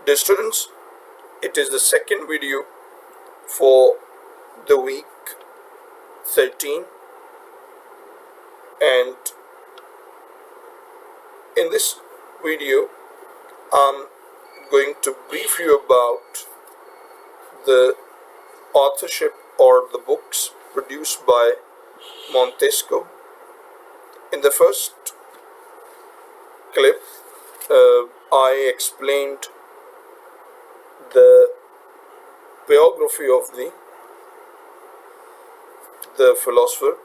Dear students, it is the second video for the week 13, and in this video I'm going to brief you about the authorship or the books produced by Montesquieu. In the first clip, I explained the biography of the philosopher.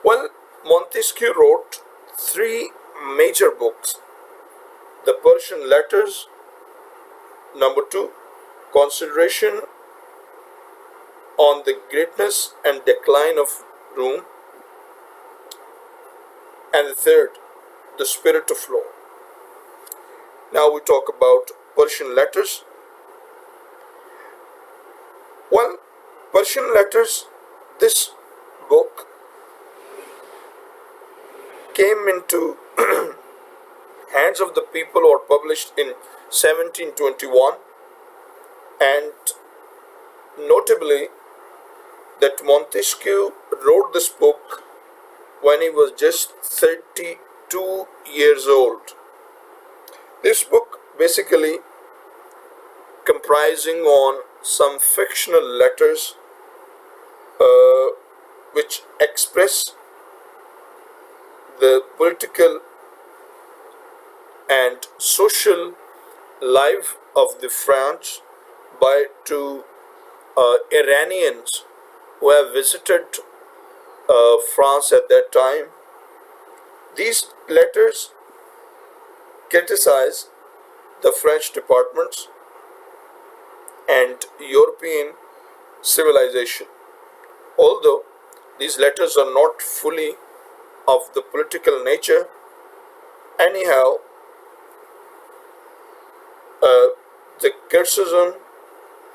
Well, Montesquieu wrote three major books: the Persian Letters, number two, Consideration on the Greatness and Decline of Rome, and the third, The Spirit of Law. Now we talk about Persian Letters. Well, Persian Letters, this book came into hands of the people or published in 1721, and notably that Montesquieu wrote this book when he was just 32 years old. This book basically comprising on some fictional letters which express the political and social life of the France by two Iranians who have visited France at that time. These letters criticize the French departments and European civilization. Although these letters are not fully of the political nature, anyhow, the criticism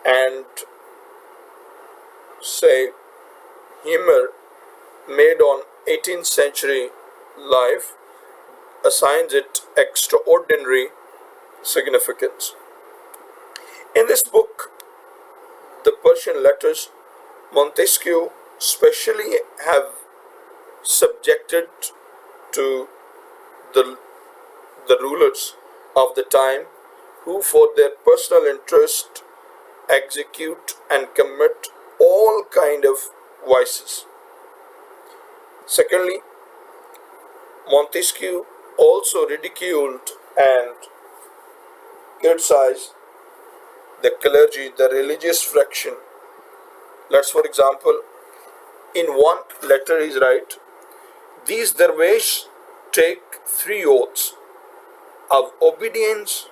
and say humor made on 18th century life assigns it extraordinary significance. In this book, the Persian Letters, Montesquieu specially have subjected to the rulers of the time who for their personal interest execute and commit all kind of vices. Secondly, Montesquieu also ridiculed and criticized the clergy, the religious fraction. Let's, for example, in one letter he's right, these dervish take three oaths of obedience,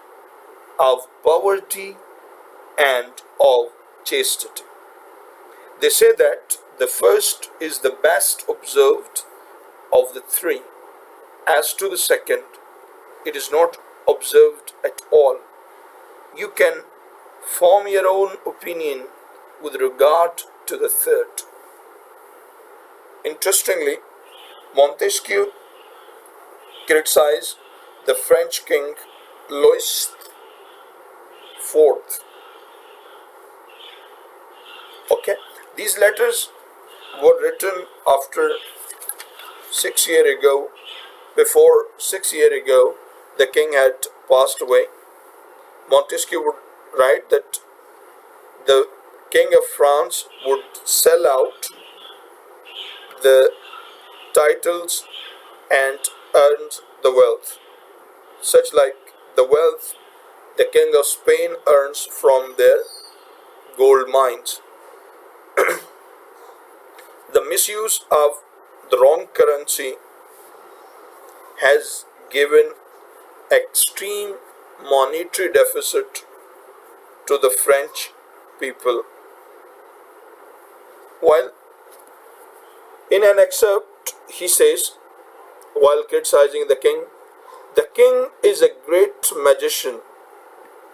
of poverty, and of chastity. They say that the first is the best observed of the three. As to the second, it is not observed at all. You can form your own opinion with regard to the third. Interestingly, Montesquieu criticized the French king Louis IV. Okay, these letters were written after 6 years ago. Before 6 years ago, the king had passed away. Montesquieu would write that the king of France would sell out the titles and earn the wealth, such like the wealth the king of Spain earns from their gold mines. The misuse of the wrong currency has given extreme monetary deficit to the French people. While in an excerpt he says, while criticizing the king is a great magician,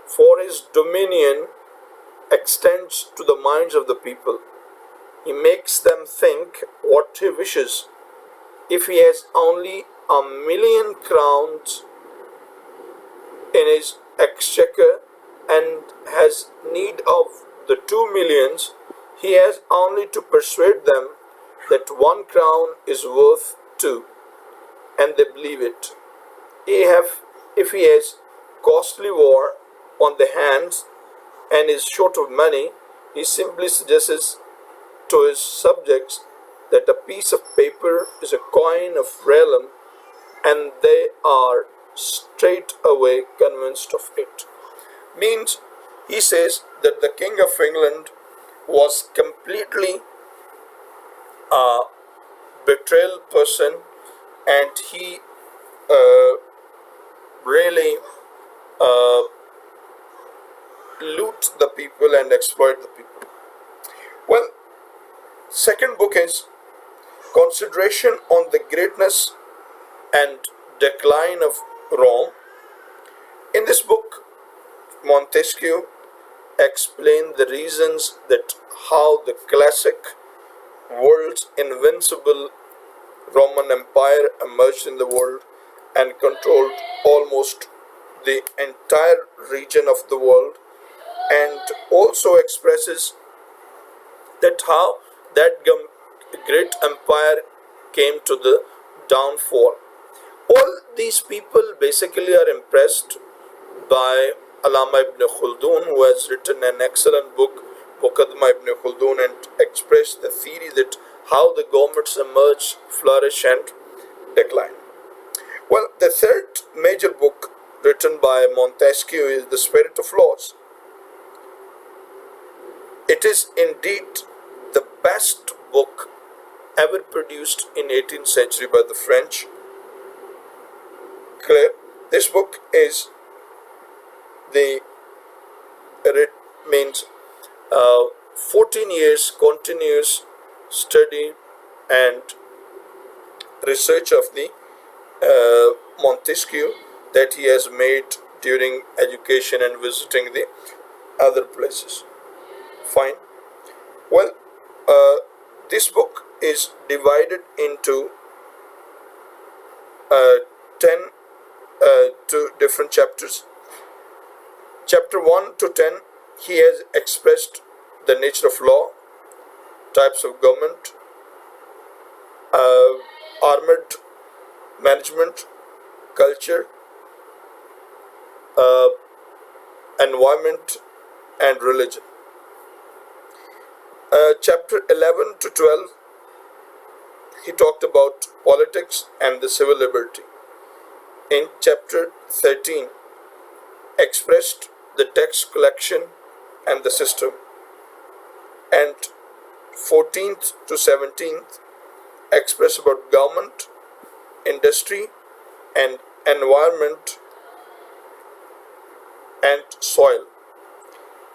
for his dominion extends to the minds of the people. He makes them think what he wishes. If he has only 1,000,000 crowns in his exchequer and has need of the 2 millions, he has only to persuade them that 1 crown is worth two, and they believe it. If he has costly war on the hands and is short of money, he simply suggests to his subjects that a piece of paper is a coin of realm, and they are straight away convinced of it. Means he says that the King of England was completely a betrayal person, and he uh, really uh, loot the people and exploit the people. Well, second book is Consideration on the Greatness and Decline of Rome. In this book, Montesquieu explained the reasons that how the classic world's invincible Roman Empire emerged in the world and controlled almost the entire region of the world, and also expresses that how that great empire came to the downfall. All these people basically are impressed by Allama ibn Khaldun, who has written an excellent book, Muqaddimah ibn Khaldun, and expressed the theory that how the governments emerge, flourish, and decline. Well, the third major book written by Montesquieu is The Spirit of Laws. It is indeed the best book ever produced in 18th century by the French. Clear? This book is the it means 14 years continuous study and research of the Montesquieu that he has made during education and visiting the other places. Fine. Well, this book is divided into 10 two different chapters. Chapter 1 to 10, he has expressed the nature of law, types of government, armored management, culture, environment, and religion. Chapter 11 to 12, he talked about politics and the civil liberty. In chapter 13, expressed the tax collection and the system. And 14th to 17th, expressed about government, industry, and environment and soil.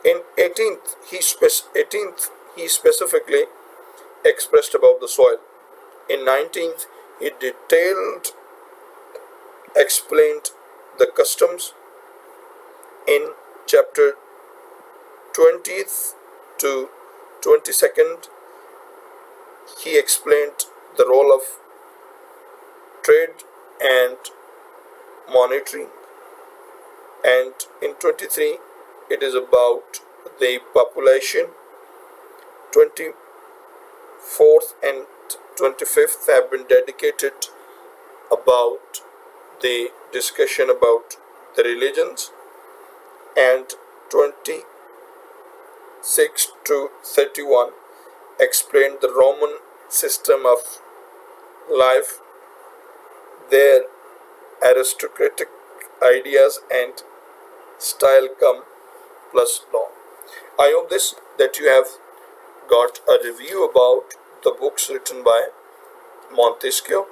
In 18th, he specifically expressed about the soil. In 19th, he detailed explained the customs. In chapter 20th to 22nd, he explained the role of trade and monetary, and in 23 it is about the population. 24th and 25th have been dedicated about the discussion about the religions, and 26 to 31 explained the Roman system of life, their aristocratic ideas and style come plus law. I hope this that you have got a review about the books written by Montesquieu.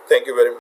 Thank you very much.